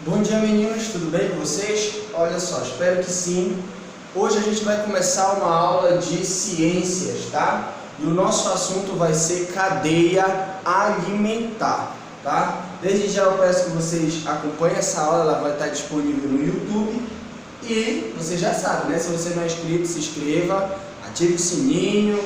Bom dia, meninos, tudo bem com vocês? Olha só, espero que sim. Hoje a gente vai começar uma aula de ciências, tá? E o nosso assunto vai ser cadeia alimentar, tá? Desde já eu peço que vocês acompanhem essa aula, ela vai estar disponível no YouTube. E você já sabe, né? Se você não é inscrito, se inscreva, ative o sininho,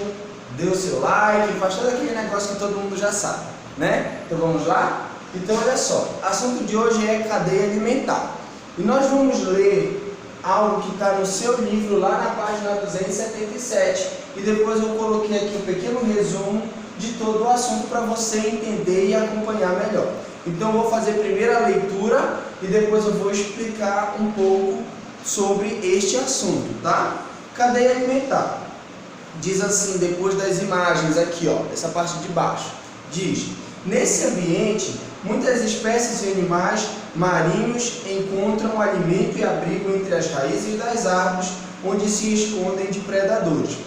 dê o seu like, faz todo aquele negócio que todo mundo já sabe, né? Então vamos lá? Então olha só, o assunto de hoje é cadeia alimentar. E nós vamos ler algo que está no seu livro lá na página 277. E depois eu coloquei aqui um pequeno resumo de todo o assunto para você entender e acompanhar melhor. Então eu vou fazer primeiro a leitura e depois eu vou explicar um pouco sobre este assunto, tá? Cadeia alimentar. Diz assim, depois das imagens aqui, ó, essa parte de baixo. Diz: nesse ambiente, muitas espécies de animais marinhos encontram alimento e abrigo entre as raízes das árvores, onde se escondem de predadores.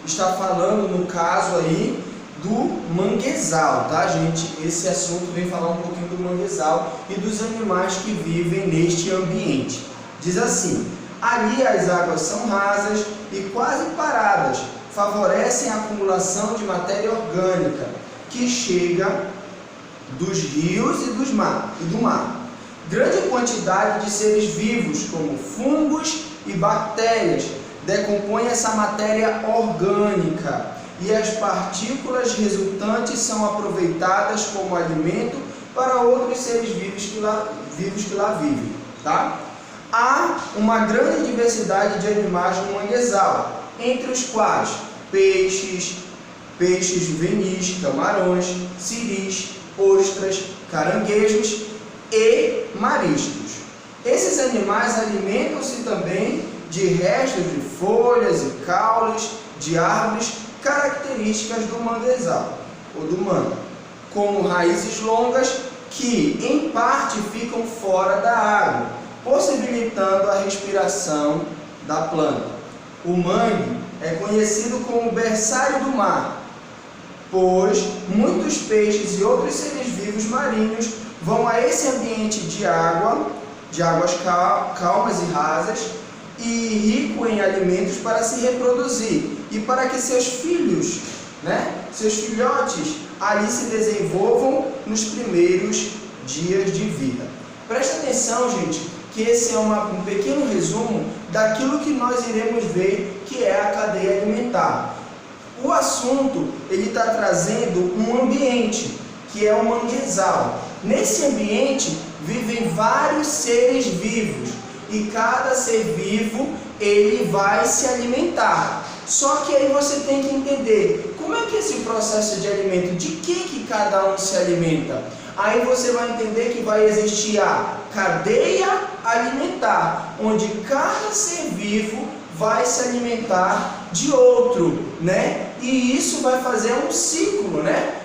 Está falando, no caso aí, do manguezal, tá, gente? Esse assunto vem falar um pouquinho do manguezal e dos animais que vivem neste ambiente. Diz assim: ali as águas são rasas e quase paradas, favorecem a acumulação de matéria orgânica que chega dos rios e do mar. Grande quantidade de seres vivos, como fungos e bactérias, decompõem essa matéria orgânica e as partículas resultantes são aproveitadas como alimento para outros seres vivos que lá vivem, tá? Há uma grande diversidade de animais no manguezal, entre os quais peixes juvenis, camarões, siris, ostras, caranguejos e mariscos. Esses animais alimentam-se também de restos de folhas e caules de árvores características do manguezal, ou do mangue, como raízes longas que, em parte, ficam fora da água, possibilitando a respiração da planta. O mangue é conhecido como berçário do mar, pois muitos peixes e outros seres vivos marinhos vão a esse ambiente de águas calmas e rasas e rico em alimentos para se reproduzir e para que seus filhos, seus filhotes ali se desenvolvam nos primeiros dias de vida. Presta atenção, gente, que esse é um pequeno resumo daquilo que nós iremos ver que é a cadeia alimentar. O assunto, ele está trazendo um ambiente, que é o manguezal. Nesse ambiente vivem vários seres vivos e cada ser vivo, ele vai se alimentar. Só que aí você tem que entender como é que é esse processo de alimento, de que cada um se alimenta. Aí você vai entender que vai existir a cadeia alimentar, onde cada ser vivo vai se alimentar de outro, E isso vai fazer um ciclo,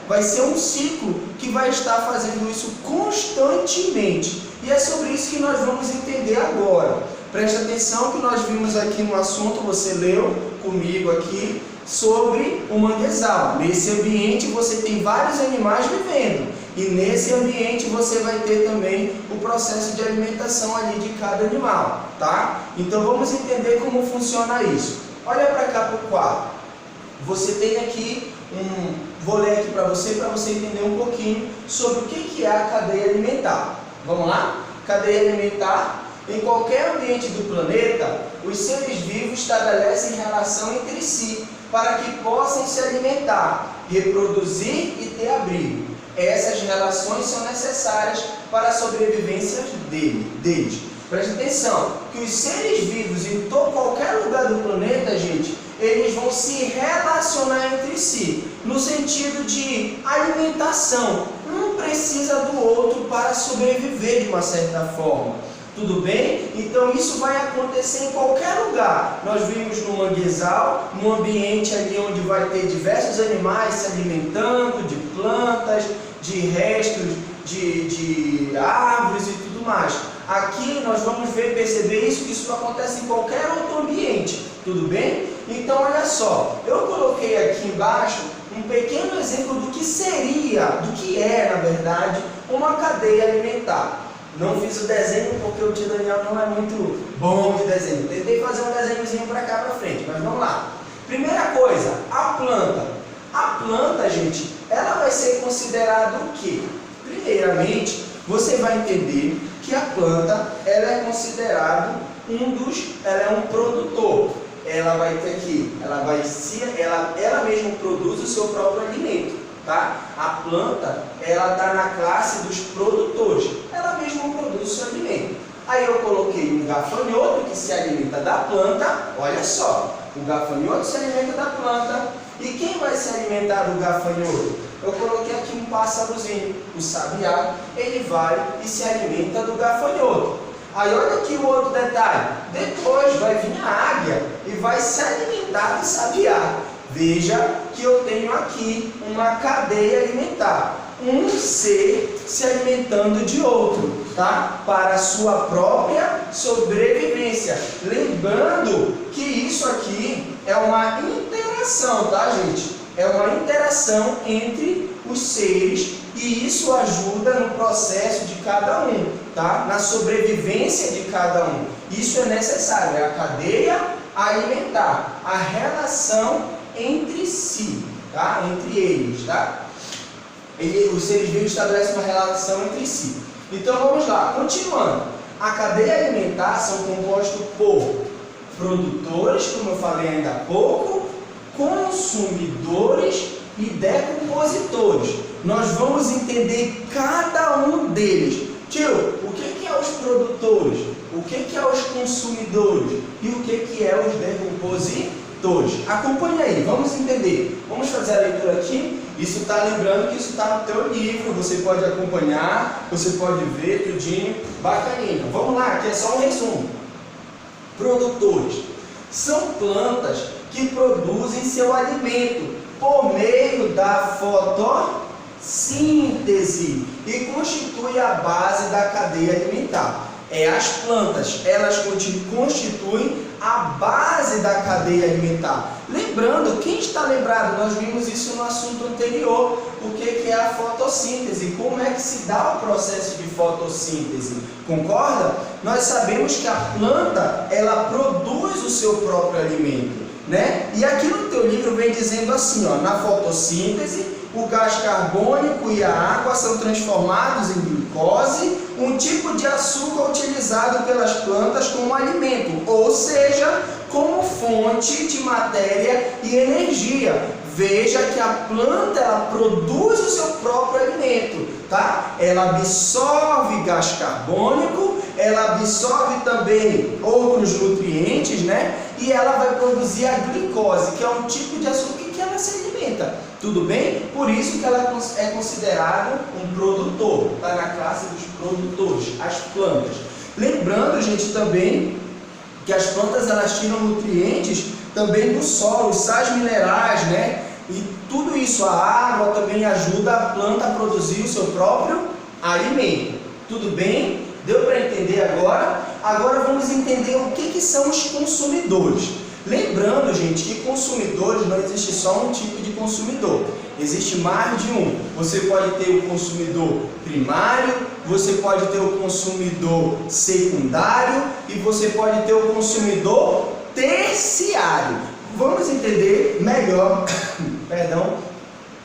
Vai ser um ciclo que vai estar fazendo isso constantemente. E é sobre isso que nós vamos entender agora. Presta atenção que nós vimos aqui no assunto, você leu comigo aqui, sobre o manguezal. Nesse ambiente você tem vários animais vivendo. E nesse ambiente você vai ter também o processo de alimentação ali de cada animal, tá? Então vamos entender como funciona isso. Olha para cá para o quadro. Você tem aqui vou ler aqui para você entender um pouquinho sobre o que é a cadeia alimentar. Vamos lá? Cadeia alimentar. Em qualquer ambiente do planeta, os seres vivos estabelecem relação entre si para que possam se alimentar, reproduzir e ter abrigo. Essas relações são necessárias para a sobrevivência deles. Preste atenção, que os seres vivos em qualquer lugar do planeta, gente, eles vão se relacionar entre si, no sentido de alimentação. Um precisa do outro para sobreviver de uma certa forma. Tudo bem? Então isso vai acontecer em qualquer lugar. Nós vimos no manguezal, num ambiente ali onde vai ter diversos animais se alimentando de plantas, de restos de árvores e tudo mais. Aqui nós vamos perceber isso, que isso acontece em qualquer outro ambiente. Tudo bem? Então olha só, eu coloquei aqui embaixo um pequeno exemplo do que seria, do que é na verdade, uma cadeia alimentar. Não fiz o desenho porque o tio Daniel não é muito bom de desenho. Tentei fazer um desenhozinho para cá para frente, mas vamos lá. Primeira coisa, a planta. A planta, gente, ela vai ser considerada o quê? Primeiramente, você vai entender que a planta, ela é considerada ela é um produtor. Ela vai ter aqui, ela mesma produz o seu próprio alimento, tá? A planta, ela está na classe dos produtores. Ela mesma produz o seu alimento. Aí eu coloquei um gafanhoto que se alimenta da planta. Olha só, o gafanhoto se alimenta da planta. E quem vai se alimentar do gafanhoto? Eu coloquei aqui um pássarozinho, o sabiá. Ele vai e se alimenta do gafanhoto. Aí olha aqui o outro detalhe. Depois vai vir a águia e vai se alimentar do sabiá. Veja que eu tenho aqui uma cadeia alimentar. Um ser se alimentando de outro, tá? Para a sua própria sobrevivência. Lembrando que isso aqui é uma interação, tá, gente? É uma interação entre os seres e isso ajuda no processo de cada um, tá? Na sobrevivência de cada um. Isso é necessário, é a cadeia alimentar, a relação entre si, tá? Entre eles, tá? Os seres vivos estabelecem uma relação entre si. Então vamos lá, continuando. A cadeia alimentar são compostos por produtores, como eu falei ainda há pouco, consumidores e decompositores. Nós vamos entender cada um deles. Tio, o que é os produtores? O que é os consumidores? E o que é os decompositores? Acompanhe aí, vamos entender. Vamos fazer a leitura aqui. Isso está lembrando que isso está no teu livro. Você pode acompanhar, você pode ver tudinho, bacaninha. Vamos lá, aqui é só um resumo. Produtores são plantas que produzem seu alimento por meio da fotossíntese e constitui a base da cadeia alimentar. As plantas, elas constituem a base da cadeia alimentar. Lembrando, quem está lembrado, nós vimos isso no assunto anterior, o que é a fotossíntese, como é que se dá o processo de fotossíntese, concorda? Nós sabemos que a planta, ela produz o seu próprio alimento, né? E aqui no teu livro vem dizendo assim, ó, na fotossíntese, o gás carbônico e a água são transformados em glicose, um tipo de açúcar utilizado pelas plantas como alimento, ou seja, como fonte de matéria e energia. Veja que a planta, ela produz o seu próprio alimento, tá? Ela absorve gás carbônico, ela absorve também outros nutrientes, né? E ela vai produzir a glicose, que é um tipo de açúcar que ela se alimenta. Tudo bem? Por isso que ela é considerada um produtor, está na classe dos produtores, as plantas. Lembrando, gente, também que as plantas, elas tiram nutrientes também do solo, sais minerais, né? E tudo isso, a água também ajuda a planta a produzir o seu próprio alimento. Tudo bem? Deu para entender agora? Agora vamos entender o que são os consumidores. Lembrando, gente, que consumidores não existe só um tipo de consumidor. Existe mais de um. Você pode ter o consumidor primário, você pode ter o consumidor secundário e você pode ter o consumidor terciário. Vamos entender melhor,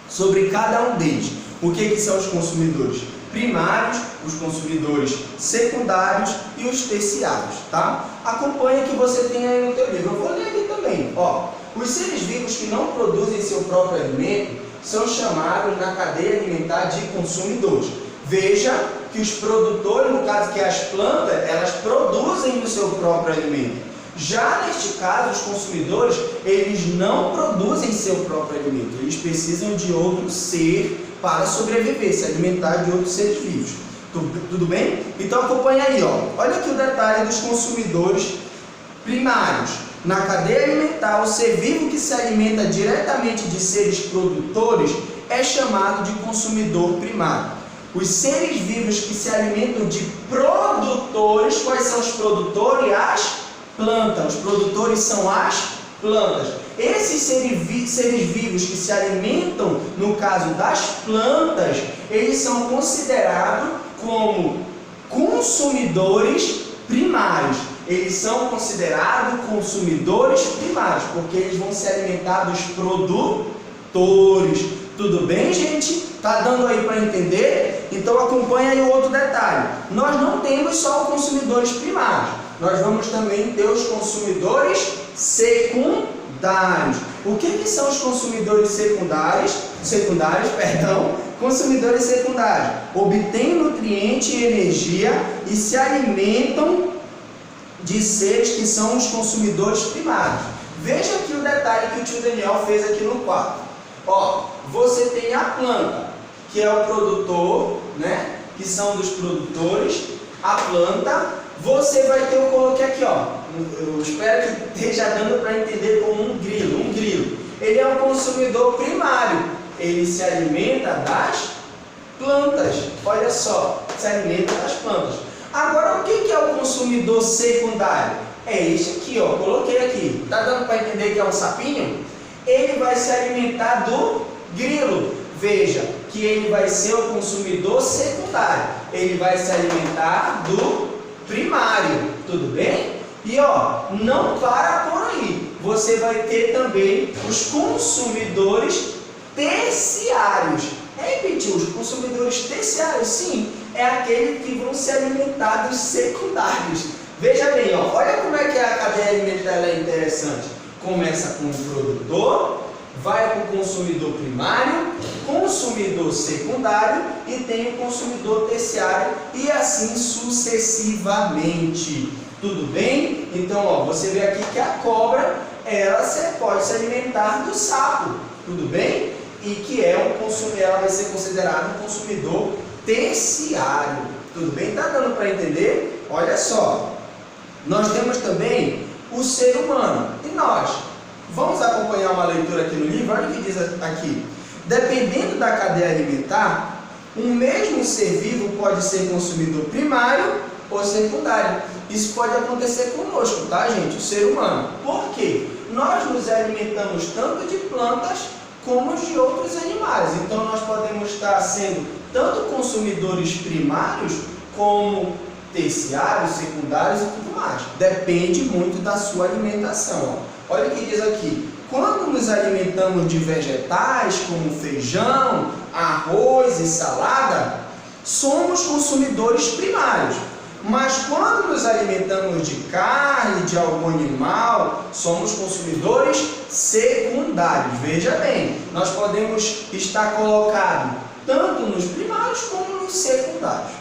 sobre cada um deles. O que são os consumidores primários, os consumidores secundários e os terciários, tá? Acompanha que você tem aí no teu livro. Eu vou ler aqui também. Ó, os seres vivos que não produzem seu próprio alimento são chamados na cadeia alimentar de consumidores. Veja que os produtores, no caso que as plantas, elas produzem o seu próprio alimento. Já neste caso, os consumidores, eles não produzem seu próprio alimento. Eles precisam de outro ser para sobreviver, se alimentar de outros seres vivos. Tudo bem? Então acompanha aí, ó. Olha aqui o detalhe dos consumidores primários. Na cadeia alimentar, o ser vivo que se alimenta diretamente de seres produtores é chamado de consumidor primário. Os seres vivos que se alimentam de produtores, quais são os produtores? As plantas. Os produtores são as plantas. Esses seres vivos que se alimentam, no caso das plantas, eles são considerados como consumidores primários. Eles são considerados consumidores primários, porque eles vão se alimentar dos produtores. Tudo bem, gente? Tá dando aí para entender? Então acompanha aí o outro detalhe. Nós não temos só os consumidores primários. Nós vamos também ter os consumidores secundários. O que são os consumidores secundários? Consumidores secundários. Obtêm nutriente e energia e se alimentam de seres que são os consumidores primários. Veja aqui o detalhe que o tio Daniel fez aqui no quadro. Ó, você tem a planta, que é o produtor, né? Que são dos produtores. A planta, você vai ter, eu coloquei aqui, ó. Eu espero que esteja dando para entender como um grilo. Ele é um consumidor primário. Ele se alimenta das plantas. Olha só, se alimenta das plantas. Agora, o que é o consumidor secundário? É este aqui, ó. Coloquei aqui. Tá dando para entender que é um sapinho? Ele vai se alimentar do grilo. Veja que ele vai ser o consumidor secundário. Ele vai se alimentar do primário. Tudo bem? E ó, não para por aí. Você vai ter também os consumidores terciários. Repetiu, os consumidores terciários, sim, é aqueles que vão se alimentar dos secundários. Veja bem, ó, olha como é que a cadeia alimentar é interessante. Começa com o produtor, vai para o consumidor primário, consumidor secundário e tem o consumidor terciário e assim sucessivamente. Tudo bem? Então, ó, você vê aqui que a cobra, ela pode se alimentar do sapo. Tudo bem? E que ela vai ser considerada um consumidor terciário. Tudo bem? Tá dando para entender? Olha só. Nós temos também o ser humano. E nós? Vamos acompanhar uma leitura aqui no livro. Olha o que diz aqui. Dependendo da cadeia alimentar, um mesmo ser vivo pode ser consumidor primário ou secundário. Isso pode acontecer conosco, tá, gente? O ser humano. Por quê? Nós nos alimentamos tanto de plantas como de outros animais. Então, nós podemos estar sendo tanto consumidores primários como terciários, secundários e tudo mais. Depende muito da sua alimentação. Ó. Olha o que diz aqui. Quando nos alimentamos de vegetais, como feijão, arroz e salada, somos consumidores primários. Mas quando nos alimentamos de carne, de algum animal, somos consumidores secundários. Veja bem, nós podemos estar colocados tanto nos primários como nos secundários.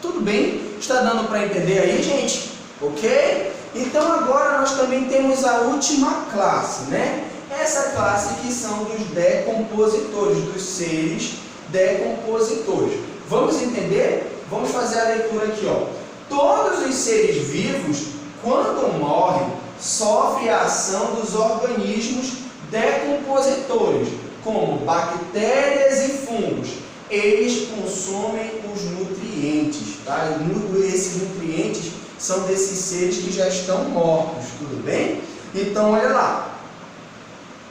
Tudo bem? Está dando para entender aí, gente? Ok? Então agora nós também temos a última classe, né? Essa classe que são dos decompositores, dos seres decompositores. Vamos entender? Vamos fazer a leitura aqui, ó. Todos os seres vivos, quando morrem, sofrem a ação dos organismos decompositores, como bactérias e fungos. Eles consomem os nutrientes, tá? Esses nutrientes são desses seres que já estão mortos, tudo bem? Então, olha lá.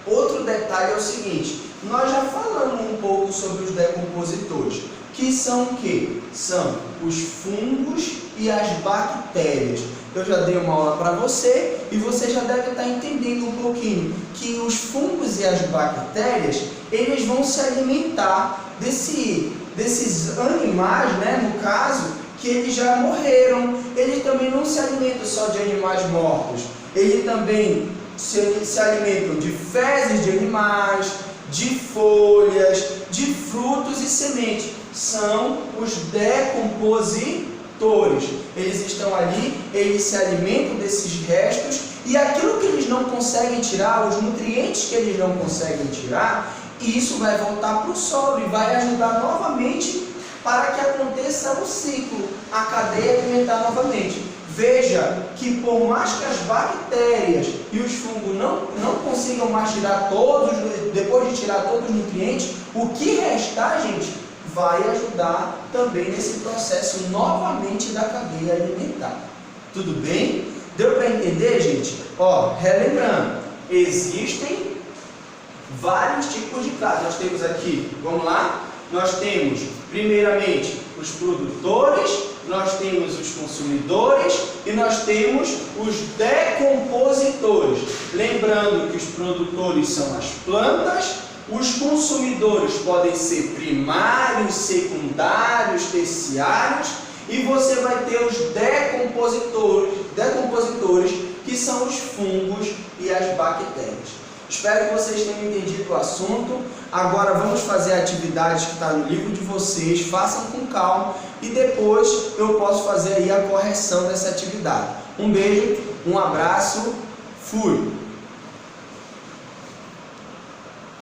Outro detalhe é o seguinte, nós já falamos um pouco sobre os decompositores, que são o quê? São os fungos e as bactérias. Eu já dei uma aula para você e você já deve estar entendendo um pouquinho que os fungos e as bactérias, eles vão se alimentar desses animais, né? No caso, que eles já morreram. Eles também não se alimentam só de animais mortos. Eles também se alimentam de fezes de animais, de folhas, de frutos e sementes. São os decompositores. Eles estão ali, eles se alimentam desses restos e aquilo que eles não conseguem tirar, os nutrientes que eles não conseguem tirar, isso vai voltar para o solo e vai ajudar novamente para que aconteça o ciclo, a cadeia alimentar novamente. Veja que por mais que as bactérias e os fungos não consigam mais tirar depois de tirar todos os nutrientes, o que restar, gente, vai ajudar também nesse processo novamente da cadeia alimentar. Tudo bem? Deu para entender, gente? Ó, relembrando, existem vários tipos de classes. Nós temos aqui, vamos lá? Nós temos, primeiramente, os produtores, nós temos os consumidores e nós temos os decompositores. Lembrando que os produtores são as plantas, os consumidores podem ser primários, secundários, terciários, e você vai ter os decompositores, que são os fungos e as bactérias. Espero que vocês tenham entendido o assunto. Agora vamos fazer a atividade que está no livro de vocês. Façam com calma e depois eu posso fazer aí a correção dessa atividade. Um beijo, um abraço, fui!